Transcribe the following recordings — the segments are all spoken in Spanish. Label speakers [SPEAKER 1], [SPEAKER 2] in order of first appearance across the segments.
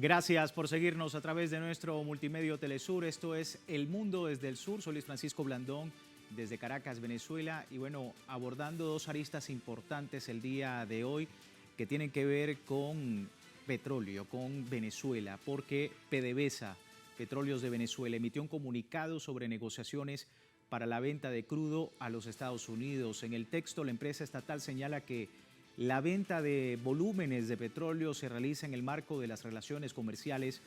[SPEAKER 1] Gracias por seguirnos a través de nuestro multimedio Telesur. Esto es El Mundo desde el Sur. Soy Luis Francisco Blandón desde Caracas, Venezuela. Y bueno, abordando dos aristas importantes el día de hoy que tienen que ver con petróleo, con Venezuela, porque PDVSA, Petróleos de Venezuela, emitió un comunicado sobre negociaciones para la venta de crudo a los Estados Unidos. En el texto, la empresa estatal señala que la venta de volúmenes de petróleo se realiza en el marco de las relaciones comerciales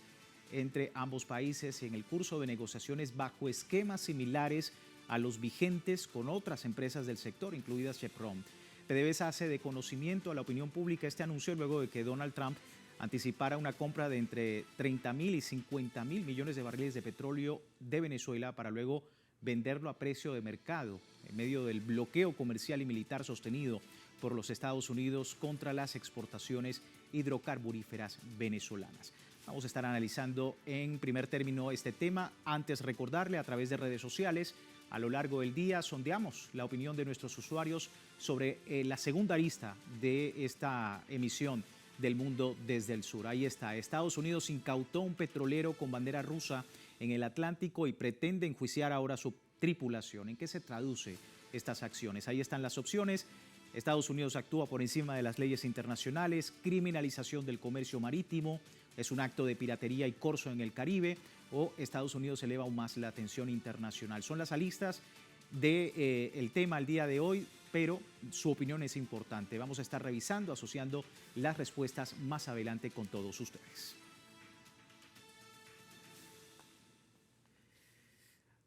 [SPEAKER 1] entre ambos países y en el curso de negociaciones bajo esquemas similares a los vigentes con otras empresas del sector, incluidas Chevron. PDVSA hace de conocimiento a la opinión pública este anuncio luego de que Donald Trump anticipara una compra de entre 30.000 y 50.000 millones de barriles de petróleo de Venezuela para luego venderlo a precio de mercado en medio del bloqueo comercial y militar sostenido por los Estados Unidos contra las exportaciones hidrocarburíferas venezolanas. Vamos a estar analizando en primer término este tema. Antes, recordarle a través de redes sociales, a lo largo del día sondeamos la opinión de nuestros usuarios sobre la segunda arista de esta emisión del Mundo desde el Sur. Ahí está, Estados Unidos incautó un petrolero con bandera rusa en el Atlántico y pretende enjuiciar ahora a su tripulación. ¿En qué se traduce estas acciones? Ahí están las opciones. Estados Unidos actúa por encima de las leyes internacionales, criminalización del comercio marítimo, es un acto de piratería y corso en el Caribe, o Estados Unidos eleva aún más la atención internacional. Son las aristas del tema al día de hoy, pero su opinión es importante. Vamos a estar revisando, asociando las respuestas más adelante con todos ustedes.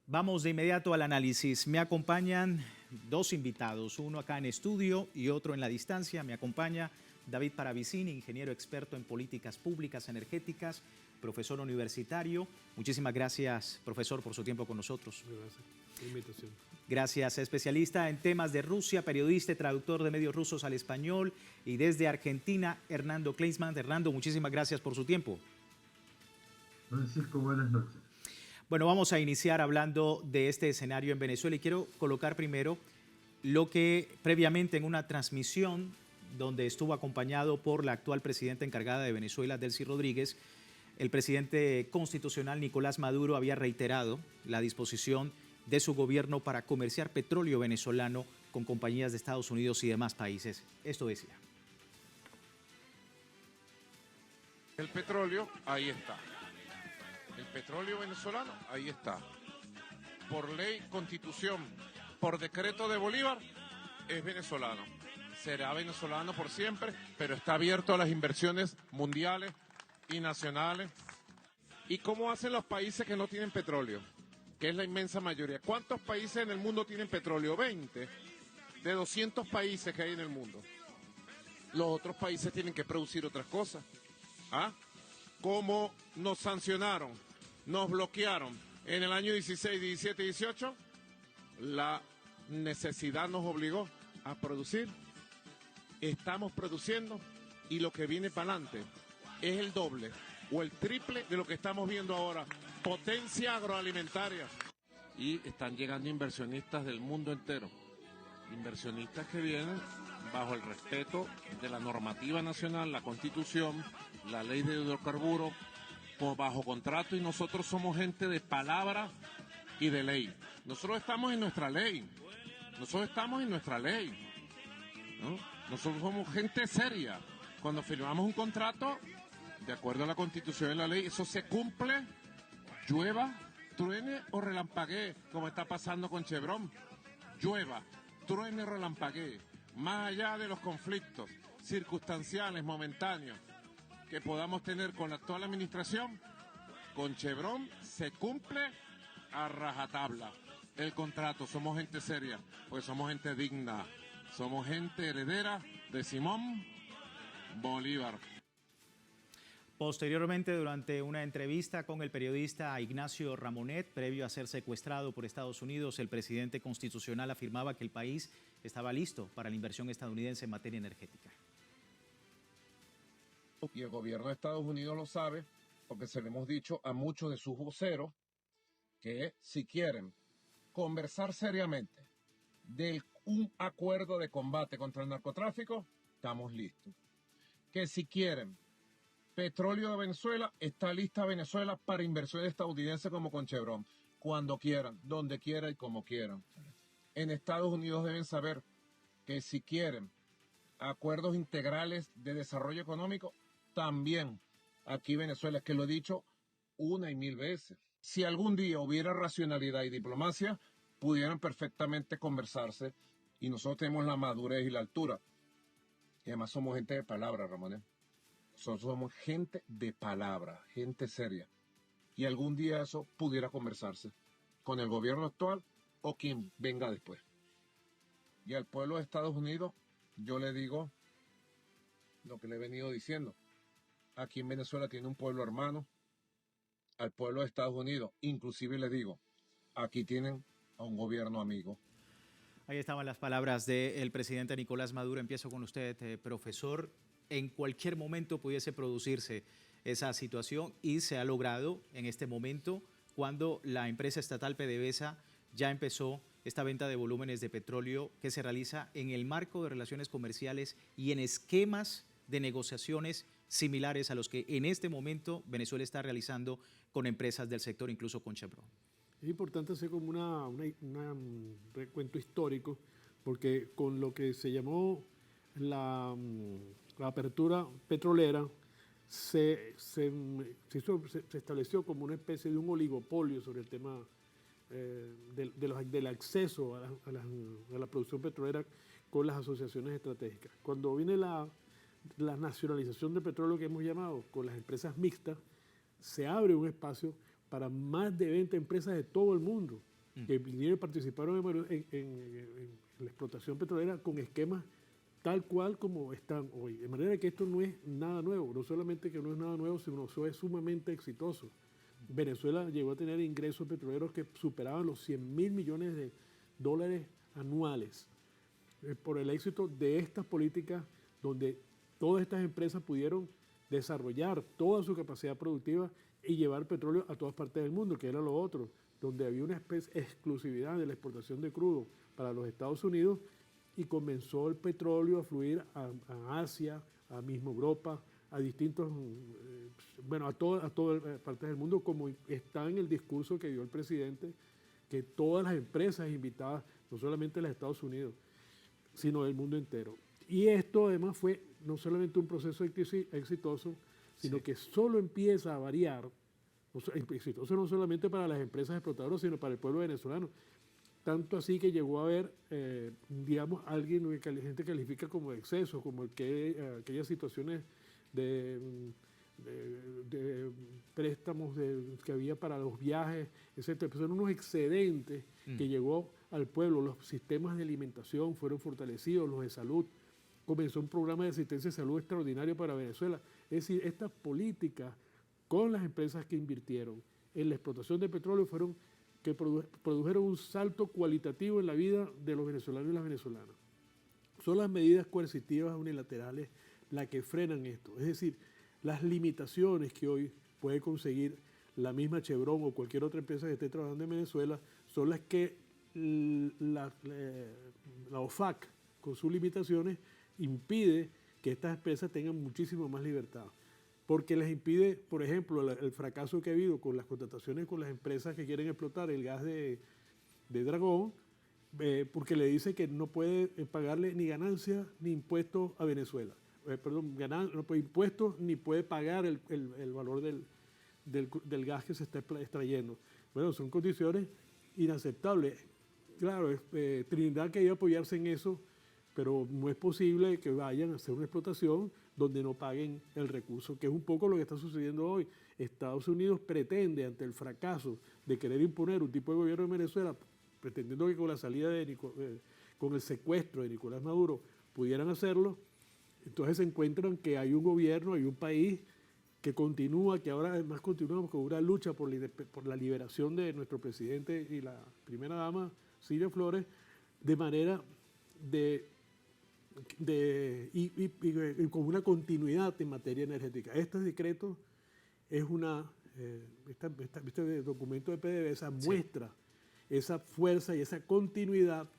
[SPEAKER 1] Vamos de inmediato al análisis. Me acompañan dos invitados, uno acá en estudio y otro en la distancia. Me acompaña David Paravicini, ingeniero experto en políticas públicas energéticas, profesor universitario. Muchísimas gracias, profesor, por su tiempo con nosotros.
[SPEAKER 2] Gracias por la invitación.
[SPEAKER 1] Gracias, especialista en temas de Rusia, periodista y traductor de medios rusos al español. Y desde Argentina, Hernando Kleinsman. Hernando, muchísimas gracias por su tiempo.
[SPEAKER 3] Francisco, buenas noches.
[SPEAKER 1] Bueno, vamos a iniciar hablando de este escenario en Venezuela y quiero colocar primero lo que previamente en una transmisión donde estuvo acompañado por la actual presidenta encargada de Venezuela, Delcy Rodríguez, el presidente constitucional Nicolás Maduro había reiterado la disposición de su gobierno para comerciar petróleo venezolano con compañías de Estados Unidos y demás países. Esto decía.
[SPEAKER 4] El petróleo, ahí está. El petróleo venezolano, ahí está. Por ley, constitución, por decreto de Bolívar, es venezolano. Será venezolano por siempre, pero está abierto a las inversiones mundiales y nacionales. ¿Y cómo hacen los países que no tienen petróleo? Que es la inmensa mayoría. ¿Cuántos países en el mundo tienen petróleo? 20 de 200 países que hay en el mundo. Los otros países tienen que producir otras cosas. ¿Ah? ¿Cómo nos sancionaron? Nos bloquearon en el año 16, 17, 18. La necesidad nos obligó a producir. Estamos produciendo y lo que viene para adelante es el doble o el triple de lo que estamos viendo ahora. Potencia agroalimentaria. Y están llegando inversionistas del mundo entero. Inversionistas que vienen bajo el respeto de la normativa nacional, la Constitución, la ley de hidrocarburos, bajo contrato, y nosotros somos gente de palabra y de ley. Nosotros estamos en nuestra ley. Nosotros estamos en nuestra ley, ¿no? Nosotros somos gente seria. Cuando firmamos un contrato, de acuerdo a la Constitución y la ley, eso se cumple, llueva, truene o relampaguee, como está pasando con Chevron. Llueva, truene o relampaguee. Más allá de los conflictos circunstanciales, momentáneos, que podamos tener con la actual administración, con Chevron se cumple a rajatabla el contrato. Somos gente seria, pues somos gente digna, somos gente heredera de Simón Bolívar.
[SPEAKER 1] Posteriormente, durante una entrevista con el periodista Ignacio Ramonet, previo a ser secuestrado por Estados Unidos, el presidente constitucional afirmaba que el país estaba listo para la inversión estadounidense en materia energética.
[SPEAKER 4] Y el gobierno de Estados Unidos lo sabe, porque se lo hemos dicho a muchos de sus voceros, que si quieren conversar seriamente de un acuerdo de combate contra el narcotráfico, estamos listos. Que si quieren Petróleo de Venezuela, está lista Venezuela para inversión estadounidense como con Chevron, cuando quieran, donde quieran y como quieran. En Estados Unidos deben saber que si quieren acuerdos integrales de desarrollo económico, también aquí Venezuela, que lo he dicho una y mil veces. Si algún día hubiera racionalidad y diplomacia, pudieran perfectamente conversarse y nosotros tenemos la madurez y la altura. Y además somos gente de palabra, Ramón. Nosotros somos gente de palabra, gente seria. Y algún día eso pudiera conversarse con el gobierno actual o quien venga después. Y al pueblo de Estados Unidos, yo le digo lo que le he venido diciendo. Aquí en Venezuela tiene un pueblo hermano. Al pueblo de Estados Unidos, inclusive le digo, aquí tienen a un gobierno amigo.
[SPEAKER 1] Ahí estaban las palabras del presidente Nicolás Maduro. Empiezo con usted, profesor. En cualquier momento pudiese producirse esa situación y se ha logrado en este momento cuando la empresa estatal PDVSA ya empezó esta venta de volúmenes de petróleo que se realiza en el marco de relaciones comerciales y en esquemas de negociaciones similares a los que en este momento Venezuela está realizando con empresas del sector, incluso con Chevron.
[SPEAKER 2] Es importante hacer como un recuento histórico, porque con lo que se llamó la apertura petrolera, se estableció como una especie de un oligopolio sobre el tema del acceso a la producción petrolera con las asociaciones estratégicas. Cuando viene la nacionalización del petróleo que hemos llamado, con las empresas mixtas, se abre un espacio para más de 20 empresas de todo el mundo que vinieron y participaron en la explotación petrolera con esquemas tal cual como están hoy. De manera que esto no es nada nuevo, no solamente que no es nada nuevo, sino que es sumamente exitoso. Venezuela llegó a tener ingresos petroleros que superaban los 100.000 millones de dólares anuales por el éxito de estas políticas donde todas estas empresas pudieron desarrollar toda su capacidad productiva y llevar petróleo a todas partes del mundo, que era lo otro, donde había una exclusividad de la exportación de crudo para los Estados Unidos y comenzó el petróleo a fluir a Asia, a mismo Europa, a distintos, a todas partes del mundo, como está en el discurso que dio el presidente, que todas las empresas invitadas, no solamente de los Estados Unidos, sino del mundo entero. Y esto además fue no solamente un proceso exitoso, sino que solo empieza a variar, exitoso no solamente para las empresas explotadoras, sino para el pueblo venezolano. Tanto así que llegó a haber, alguien que la gente califica como exceso, como aquellas situaciones de préstamos que había para los viajes, etc. Son unos excedentes que llegó al pueblo. Los sistemas de alimentación fueron fortalecidos, los de salud. Comenzó un programa de asistencia de salud extraordinario para Venezuela. Es decir, estas políticas con las empresas que invirtieron en la explotación de petróleo fueron que produjeron un salto cualitativo en la vida de los venezolanos y las venezolanas. Son las medidas coercitivas unilaterales las que frenan esto. Es decir, las limitaciones que hoy puede conseguir la misma Chevron o cualquier otra empresa que esté trabajando en Venezuela son las que la OFAC, con sus limitaciones, impide que estas empresas tengan muchísimo más libertad. Porque les impide, por ejemplo, el fracaso que ha habido con las contrataciones con las empresas que quieren explotar el gas de Dragón, porque le dice que no puede pagarle ni ganancias ni impuestos a Venezuela. No puede impuestos ni puede pagar el valor del gas que se está extrayendo. Bueno, son condiciones inaceptables. Claro, Trinidad quería apoyarse en eso, pero no es posible que vayan a hacer una explotación donde no paguen el recurso, que es un poco lo que está sucediendo hoy. Estados Unidos pretende, ante el fracaso de querer imponer un tipo de gobierno en Venezuela, pretendiendo que con la salida con el secuestro de Nicolás Maduro pudieran hacerlo, entonces se encuentran que hay un gobierno, hay un país que continúa, que ahora además continuamos con una lucha por la liberación de nuestro presidente y la primera dama, Cilia Flores, de manera y con una continuidad en materia energética. Este decreto es este documento de PDVSA muestra esa fuerza y esa continuidad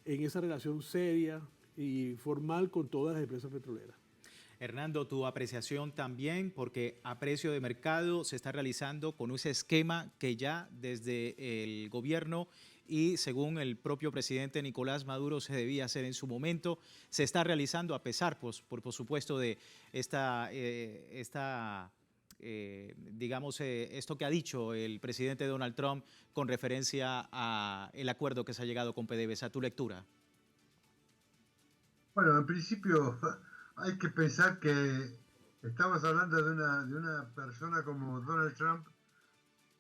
[SPEAKER 2] en esa relación seria y formal con todas las empresas petroleras.
[SPEAKER 1] Hernando, tu apreciación también, porque a precio de mercado se está realizando con ese esquema que ya desde el gobierno y según el propio presidente Nicolás Maduro se debía hacer en su momento, se está realizando a pesar, pues, por supuesto, de digamos, esto que ha dicho el presidente Donald Trump con referencia al acuerdo que se ha llegado con PDVSA. ¿Tu lectura?
[SPEAKER 3] Bueno, en principio hay que pensar que estamos hablando de una persona como Donald Trump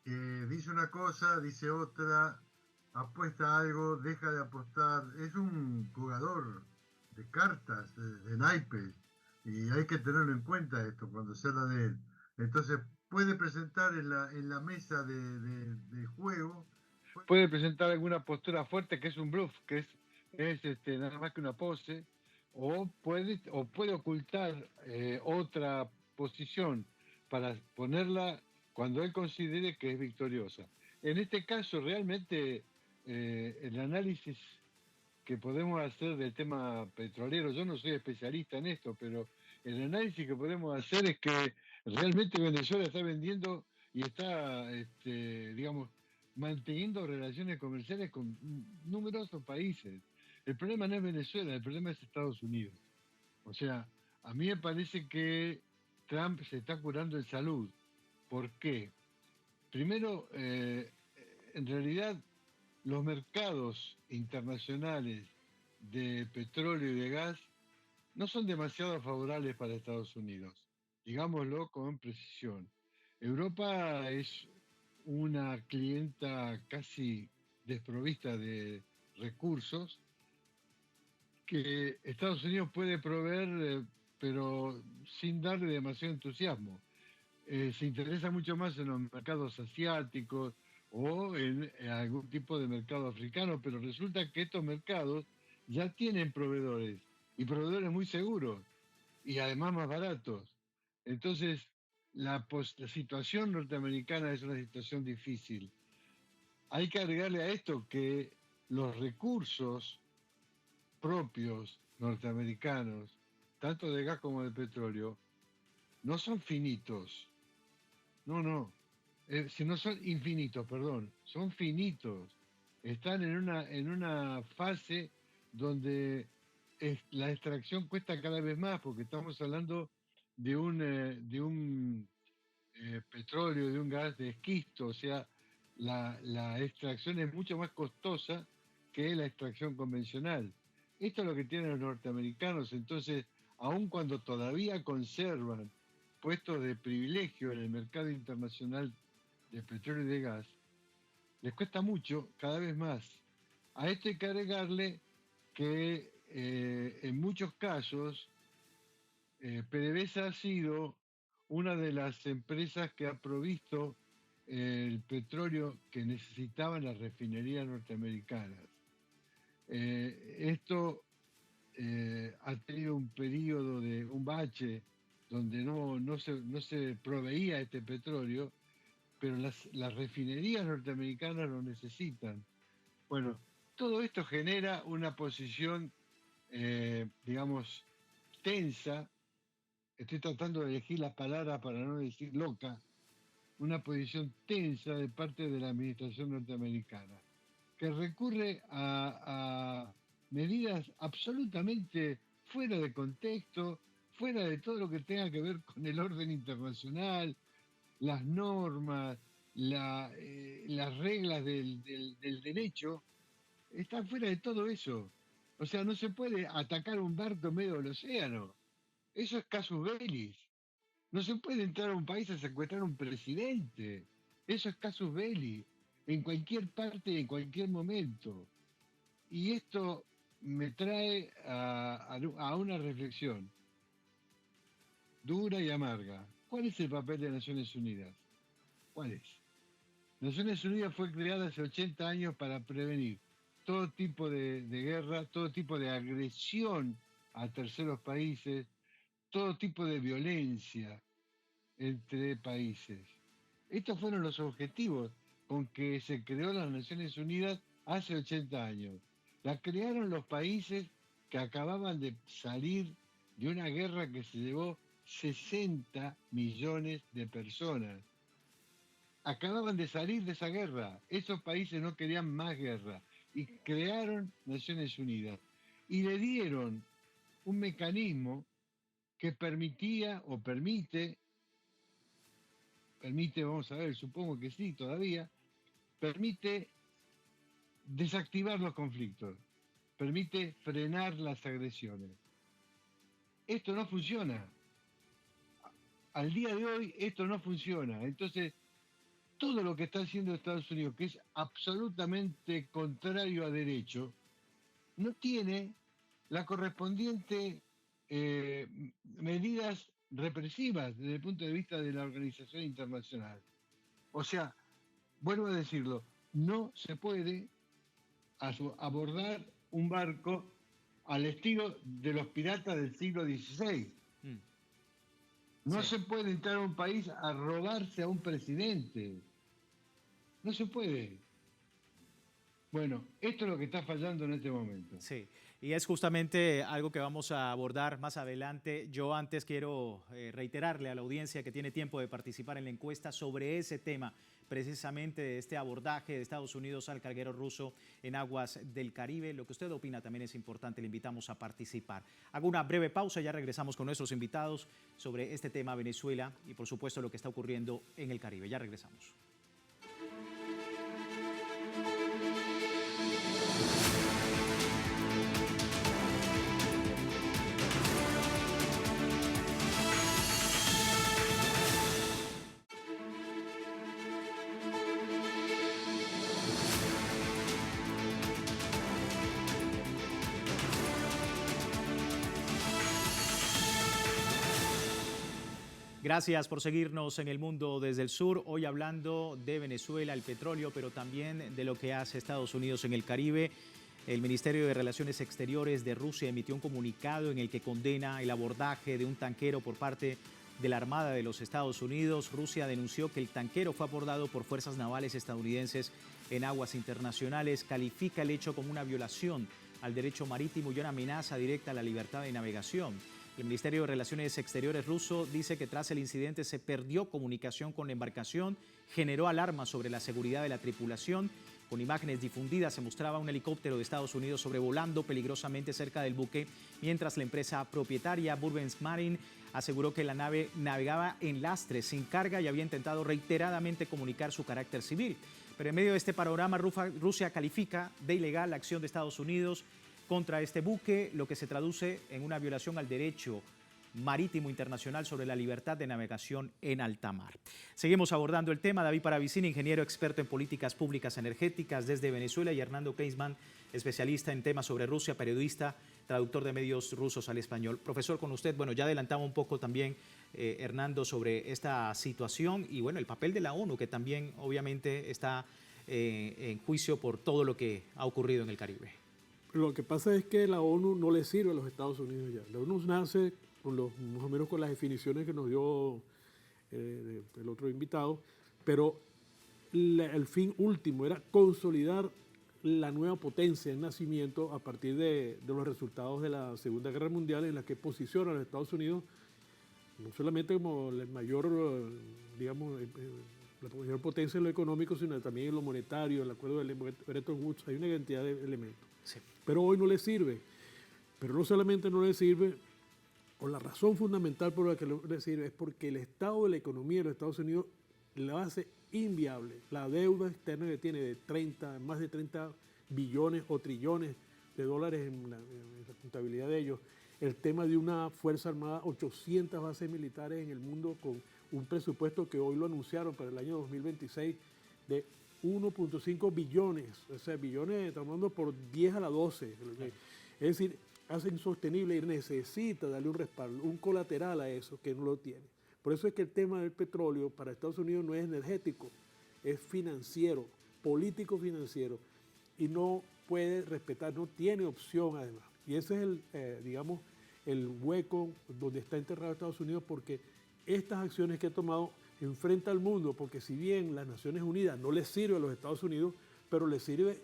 [SPEAKER 3] que dice una cosa, dice otra, apuesta algo, deja de apostar. Es un jugador de cartas, de naipes, y hay que tenerlo en cuenta esto cuando se habla de él. Entonces puede presentar en la mesa de juego,
[SPEAKER 5] Puede presentar alguna postura fuerte que es un bluff, que es nada más que una pose, o puede ocultar otra posición para ponerla cuando él considere que es victoriosa. En este caso, realmente, el análisis que podemos hacer del tema petrolero, yo no soy especialista en esto, pero el análisis que podemos hacer es que realmente Venezuela está vendiendo y está, digamos, manteniendo relaciones comerciales con numerosos países. El problema no es Venezuela, el problema es Estados Unidos. O sea, a mí me parece que Trump se está curando en salud. ¿Por qué? Primero, en realidad, los mercados internacionales de petróleo y de gas no son demasiado favorables para Estados Unidos, digámoslo con precisión. Europa es una clienta casi desprovista de recursos que Estados Unidos puede proveer, pero sin darle demasiado entusiasmo. Se interesa mucho más en los mercados asiáticos o en algún tipo de mercado africano, pero resulta que estos mercados ya tienen proveedores y proveedores muy seguros y además más baratos. Entonces, la situación norteamericana es una situación difícil. Hay que agregarle a esto que los recursos propios norteamericanos, tanto de gas como de petróleo, no son finitos. No, no. Si no son infinitos, perdón, son finitos. Están en una fase donde la extracción cuesta cada vez más, porque estamos hablando de un petróleo, de un gas de esquisto, o sea, la extracción es mucho más costosa que la extracción convencional. Esto es lo que tienen los norteamericanos, entonces, aun cuando todavía conservan puestos de privilegio en el mercado internacional de petróleo y de gas, les cuesta mucho, cada vez más. A esto hay que agregarle que en muchos casos PDVSA ha sido una de las empresas que ha provisto el petróleo que necesitaban las refinerías norteamericanas. Esto ha tenido un periodo de un bache donde no se proveía este petróleo, pero las refinerías norteamericanas lo necesitan. Bueno, todo esto genera una posición, digamos, tensa. Estoy tratando de elegir las palabras para no decir loca, una posición tensa de parte de la administración norteamericana, que recurre a medidas absolutamente fuera de contexto, fuera de todo lo que tenga que ver con el orden internacional, las normas, las reglas del derecho, están fuera de todo eso. O sea, no se puede atacar un barco en medio del océano. Eso es casus belli. No se puede entrar a un país a secuestrar a un presidente. Eso es casus belli. En cualquier parte y en cualquier momento. Y esto me trae a una reflexión dura y amarga. ¿Cuál es el papel de Naciones Unidas? ¿Cuál es? Naciones Unidas fue creada hace 80 años para prevenir todo tipo de guerra, todo tipo de agresión a terceros países, todo tipo de violencia entre países. Estos fueron los objetivos con que se creó las Naciones Unidas hace 80 años. La crearon los países que acababan de salir de una guerra que se llevó 60 millones de personas. Acababan de salir de esa guerra. Esos países no querían más guerra y crearon Naciones Unidas y le dieron un mecanismo que permitía o permite, vamos a ver, supongo que sí todavía, permite desactivar los conflictos, permite frenar las agresiones. Esto no funciona. Al día de hoy esto no funciona. Entonces, todo lo que está haciendo Estados Unidos, que es absolutamente contrario a derecho, no tiene la correspondiente medidas represivas desde el punto de vista de la organización internacional. O sea, vuelvo a decirlo, no se puede abordar un barco al estilo de los piratas del siglo XVI. No se puede entrar a un país a robarse a un presidente. No se puede. Bueno, esto es lo que está fallando en este momento.
[SPEAKER 1] Sí, y es justamente algo que vamos a abordar más adelante. Yo antes quiero reiterarle a la audiencia que tiene tiempo de participar en la encuesta sobre ese tema, precisamente de este abordaje de Estados Unidos al carguero ruso en aguas del Caribe. Lo que usted opina también es importante, le invitamos a participar. Hago una breve pausa, ya regresamos con nuestros invitados sobre este tema Venezuela y por supuesto lo que está ocurriendo en el Caribe. Ya regresamos. Gracias por seguirnos en El Mundo desde el Sur, hoy hablando de Venezuela, el petróleo, pero también de lo que hace Estados Unidos en el Caribe. El Ministerio de Relaciones Exteriores de Rusia emitió un comunicado en el que condena el abordaje de un tanquero por parte de la Armada de los Estados Unidos. Rusia denunció que el tanquero fue abordado por fuerzas navales estadounidenses en aguas internacionales, califica el hecho como una violación al derecho marítimo y una amenaza directa a la libertad de navegación. El Ministerio de Relaciones Exteriores ruso dice que tras el incidente se perdió comunicación con la embarcación, generó alarma sobre la seguridad de la tripulación. Con imágenes difundidas se mostraba un helicóptero de Estados Unidos sobrevolando peligrosamente cerca del buque, mientras la empresa propietaria Burbensk Marine aseguró que la nave navegaba en lastre, sin carga y había intentado reiteradamente comunicar su carácter civil. Pero en medio de este panorama, Rusia califica de ilegal la acción de Estados Unidos contra este buque, lo que se traduce en una violación al derecho marítimo internacional sobre la libertad de navegación en alta mar. Seguimos abordando el tema. David Paravicini, ingeniero experto en políticas públicas energéticas desde Venezuela, y Hernando Keisman, especialista en temas sobre Rusia, periodista, traductor de medios rusos al español. Profesor, con usted, bueno, ya adelantaba un poco también, Hernando, sobre esta situación y, bueno, el papel de la ONU, que también obviamente está en juicio por todo lo que ha ocurrido en el Caribe.
[SPEAKER 2] Lo que pasa es que la ONU no le sirve a los Estados Unidos ya. La ONU nace más o menos con las definiciones que nos dio el otro invitado, pero el fin último era consolidar la nueva potencia en nacimiento a partir de los resultados de la Segunda Guerra Mundial, en la que posiciona a los Estados Unidos no solamente como el mayor, digamos, la mayor potencia en lo económico, sino también en lo monetario, el acuerdo de Bretton Woods. Hay una cantidad de elementos.
[SPEAKER 1] Sí.
[SPEAKER 2] Pero hoy no le sirve. Pero no solamente no le sirve, o la razón fundamental por la que no le sirve es porque el estado de la economía de los Estados Unidos lo hace inviable. La deuda externa que tiene de más de 30 billones o trillones de dólares en la contabilidad de ellos. El tema de una Fuerza Armada, 800 bases militares en el mundo con un presupuesto que hoy lo anunciaron para el año 2026 de 1.5 billones, o sea, billones estamos hablando por 10 a la 12. Es decir, hace insostenible y necesita darle un respaldo, un colateral a eso que no lo tiene. Por eso es que el tema del petróleo para Estados Unidos no es energético, es financiero, político financiero, y no puede respetar, no tiene opción además. Y ese es digamos, el hueco donde está enterrado Estados Unidos, porque estas acciones que ha tomado enfrenta al mundo, porque si bien las Naciones Unidas no les sirve a los Estados Unidos, pero les sirve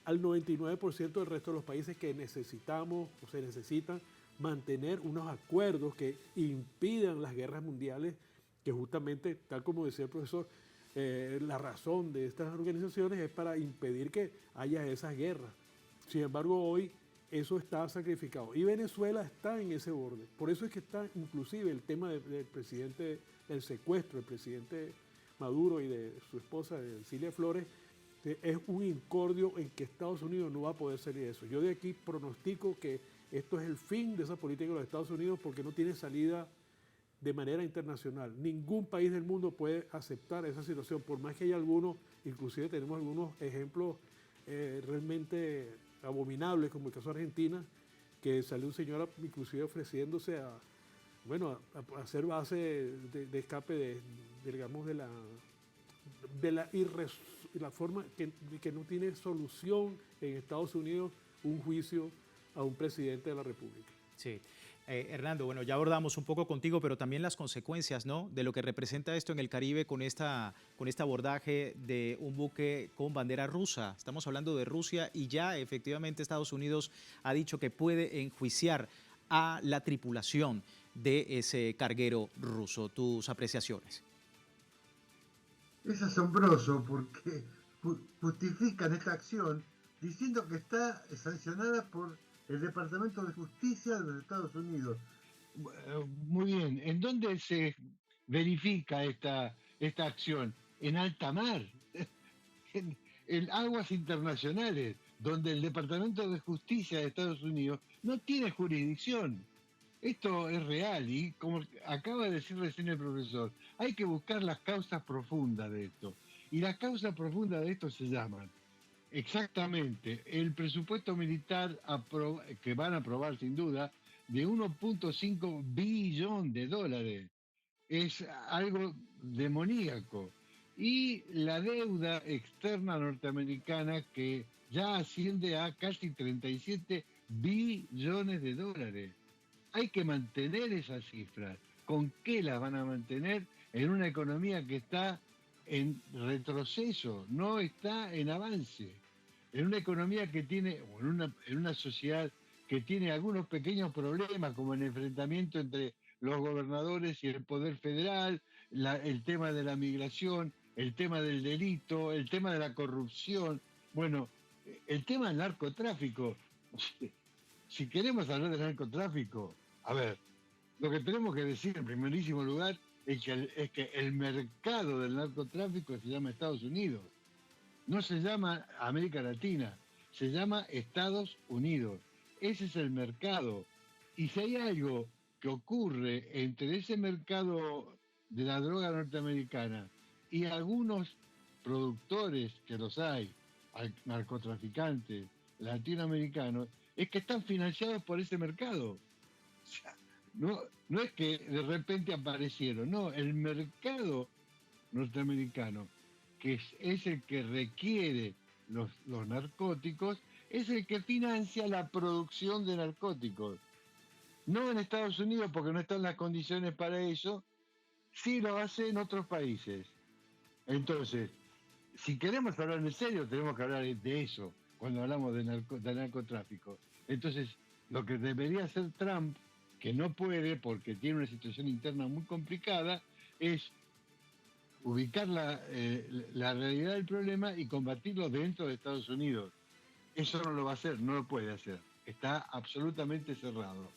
[SPEAKER 2] al 99% del resto de los países que necesitamos o se necesitan mantener unos acuerdos que impidan las guerras mundiales, que justamente, tal como decía el profesor, la razón de estas organizaciones es para impedir que haya esas guerras. Sin embargo, hoy eso está sacrificado. Y Venezuela está en ese borde. Por eso es que está inclusive el tema del presidente, del secuestro del presidente Maduro y de su esposa, de Cilia Flores, es un incordio en que Estados Unidos no va a poder salir de eso. Yo de aquí pronostico que esto es el fin de esa política de los Estados Unidos porque no tiene salida de manera internacional. Ningún país del mundo puede aceptar esa situación, por más que haya algunos, inclusive tenemos algunos ejemplos realmente abominables, como el caso de Argentina, que salió un señor inclusive ofreciéndose a, bueno, a hacer base de escape digamos, de la forma que no tiene solución en Estados Unidos un juicio a un presidente de la República.
[SPEAKER 1] Sí. Hernando, bueno, ya abordamos un poco contigo, pero también las consecuencias, ¿no?, de lo que representa esto en el Caribe con este abordaje de un buque con bandera rusa. Estamos hablando de Rusia y ya efectivamente Estados Unidos ha dicho que puede enjuiciar a la tripulación de ese carguero ruso. ¿Tus apreciaciones?
[SPEAKER 3] Es asombroso porque justifican esta acción diciendo que está sancionada por el Departamento de Justicia de los Estados Unidos.
[SPEAKER 5] Muy bien. ¿En dónde se verifica esta acción? En alta mar, en aguas internacionales, donde el Departamento de Justicia de Estados Unidos no tiene jurisdicción. Esto es real y, como acaba de decir recién el profesor, hay que buscar las causas profundas de esto. Y las causas profundas de esto se llaman exactamente el presupuesto militar que van a aprobar sin duda de 1.5 billón de dólares. Es algo demoníaco. Y la deuda externa norteamericana que ya asciende a casi 37 billones de dólares. Hay que mantener esas cifras. ¿Con qué las van a mantener? En una economía que está en retroceso, no está en avance. En una economía que tiene, o en una sociedad que tiene algunos pequeños problemas, como el enfrentamiento entre los gobernadores y el poder federal, el tema de la migración, el tema del delito, el tema de la corrupción. Bueno, el tema del narcotráfico. Si queremos hablar del narcotráfico, a ver, lo que tenemos que decir en primerísimo lugar es que el mercado del narcotráfico se llama Estados Unidos. No se llama América Latina, se llama Estados Unidos. Ese es el mercado. Y si hay algo que ocurre entre ese mercado de la droga norteamericana y algunos productores, que los hay, narcotraficantes latinoamericanos, es que están financiados por ese mercado. O sea, no es que de repente aparecieron, no, el mercado norteamericano, que es el que requiere los narcóticos, es el que financia la producción de narcóticos. No en Estados Unidos, porque no están las condiciones para eso, sí lo hace en otros países. Entonces, si queremos hablar en serio, tenemos que hablar de eso, cuando hablamos de narcotráfico. Entonces, lo que debería hacer Trump, que no puede porque tiene una situación interna muy complicada, es ubicar la realidad del problema y combatirlo dentro de Estados Unidos. Eso no lo va a hacer, no lo puede hacer. Está absolutamente cerrado.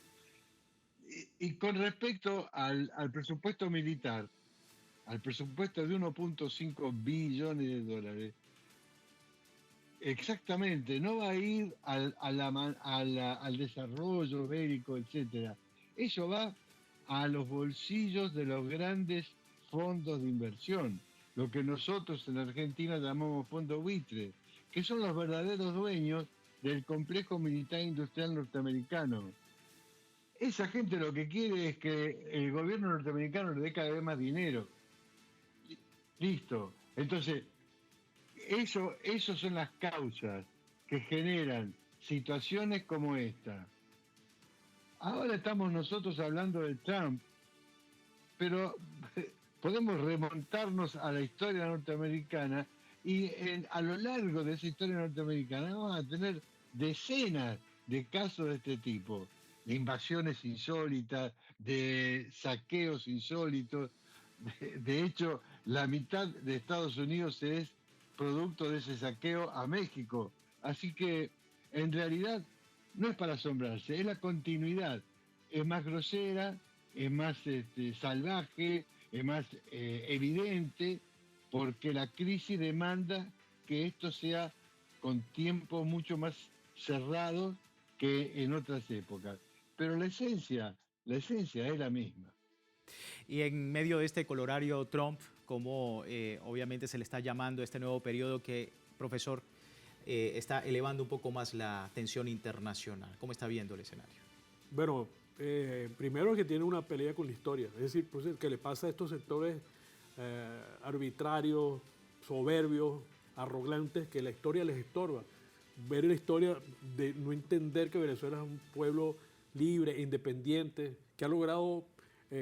[SPEAKER 5] Y con respecto al presupuesto militar, al presupuesto de 1.5 billones de dólares, exactamente, no va a ir al desarrollo bélico, etcétera. Eso va a los bolsillos de los grandes fondos de inversión, lo que nosotros en Argentina llamamos fondo buitre, que son los verdaderos dueños del complejo militar industrial norteamericano. Esa gente lo que quiere es que el gobierno norteamericano le dé cada vez más dinero. Listo. Entonces, eso son las causas que generan situaciones como esta. Ahora estamos nosotros hablando de Trump, pero podemos remontarnos a la historia norteamericana y a lo largo de esa historia norteamericana vamos a tener decenas de casos de este tipo. de invasiones insólitas, de saqueos insólitos. De hecho, la mitad de Estados Unidos es producto de ese saqueo a México. Así que, en realidad, no es para asombrarse, es la continuidad. Es más grosera, es más salvaje, es más evidente, porque la crisis demanda que esto sea con tiempos mucho más cerrados que en otras épocas. Pero la esencia es la misma.
[SPEAKER 1] Y en medio de este colorario Trump, como obviamente se le está llamando este nuevo periodo que, profesor, está elevando un poco más la tensión internacional. ¿Cómo está viendo el escenario?
[SPEAKER 2] Bueno, primero que tiene una pelea con la historia, es decir, pues, que le pasa a estos sectores arbitrarios, soberbios, arrogantes, que la historia les estorba. Ver la historia de no entender que Venezuela es un pueblo libre, independiente, que ha logrado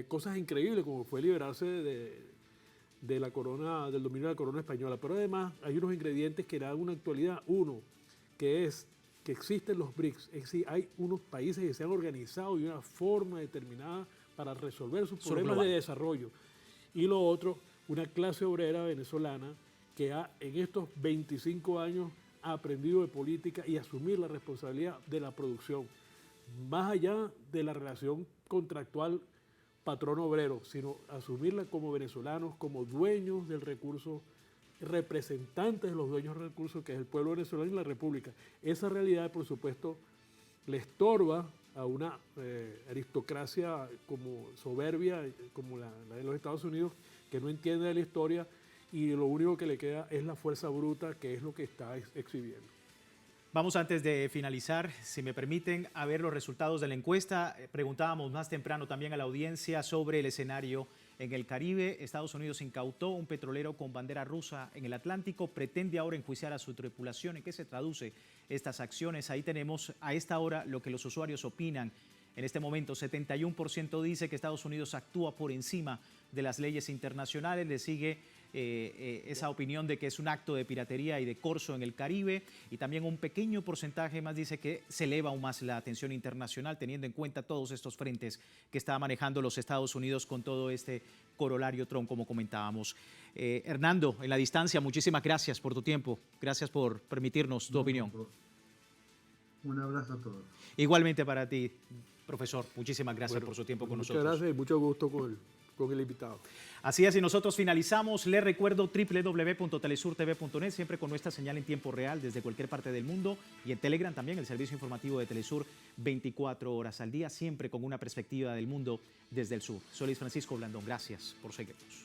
[SPEAKER 2] cosas increíbles, como fue liberarse de la corona, del dominio de la corona española. Pero además hay unos ingredientes que le dan una actualidad. Uno, que es que existen los BRICS, es decir, hay unos países que se han organizado de una forma determinada para resolver sus problemas de desarrollo. Y lo otro, una clase obrera venezolana que en estos 25 años ha aprendido de política y asumir la responsabilidad de la producción, más allá de la relación contractual patrón-obrero, sino asumirla como venezolanos, como dueños del recurso, representantes de los dueños del recurso, que es el pueblo venezolano y la República. Esa realidad, por supuesto, le estorba a una aristocracia como soberbia, como la de los Estados Unidos, que no entiende de la historia y lo único que le queda es la fuerza bruta, que es lo que está exhibiendo.
[SPEAKER 1] Vamos, antes de finalizar, si me permiten, a ver los resultados de la encuesta. Preguntábamos más temprano también a la audiencia sobre el escenario en el Caribe. Estados Unidos incautó un petrolero con bandera rusa en el Atlántico, pretende ahora enjuiciar a su tripulación. ¿En qué se traduce estas acciones? Ahí tenemos a esta hora lo que los usuarios opinan. En este momento, 71% dice que Estados Unidos actúa por encima de las leyes internacionales. Le sigue esa opinión de que es un acto de piratería y de corso en el Caribe, y también un pequeño porcentaje más dice que se eleva aún más la atención internacional teniendo en cuenta todos estos frentes que está manejando los Estados Unidos con todo este corolario Trump, como comentábamos. Hernando, en la distancia, muchísimas gracias por tu tiempo, gracias por permitirnos tu opinión.
[SPEAKER 3] Un abrazo a todos.
[SPEAKER 1] Igualmente para ti, profesor, muchísimas gracias por su tiempo con nosotros.
[SPEAKER 2] Muchas gracias y mucho gusto con el invitado.
[SPEAKER 1] Así es, y nosotros finalizamos. Les recuerdo www.telesurtv.net, siempre con nuestra señal en tiempo real desde cualquier parte del mundo, y en Telegram también, el servicio informativo de Telesur 24 horas al día, siempre con una perspectiva del mundo desde el sur. Soy Luis Francisco Blandón, gracias por seguirnos.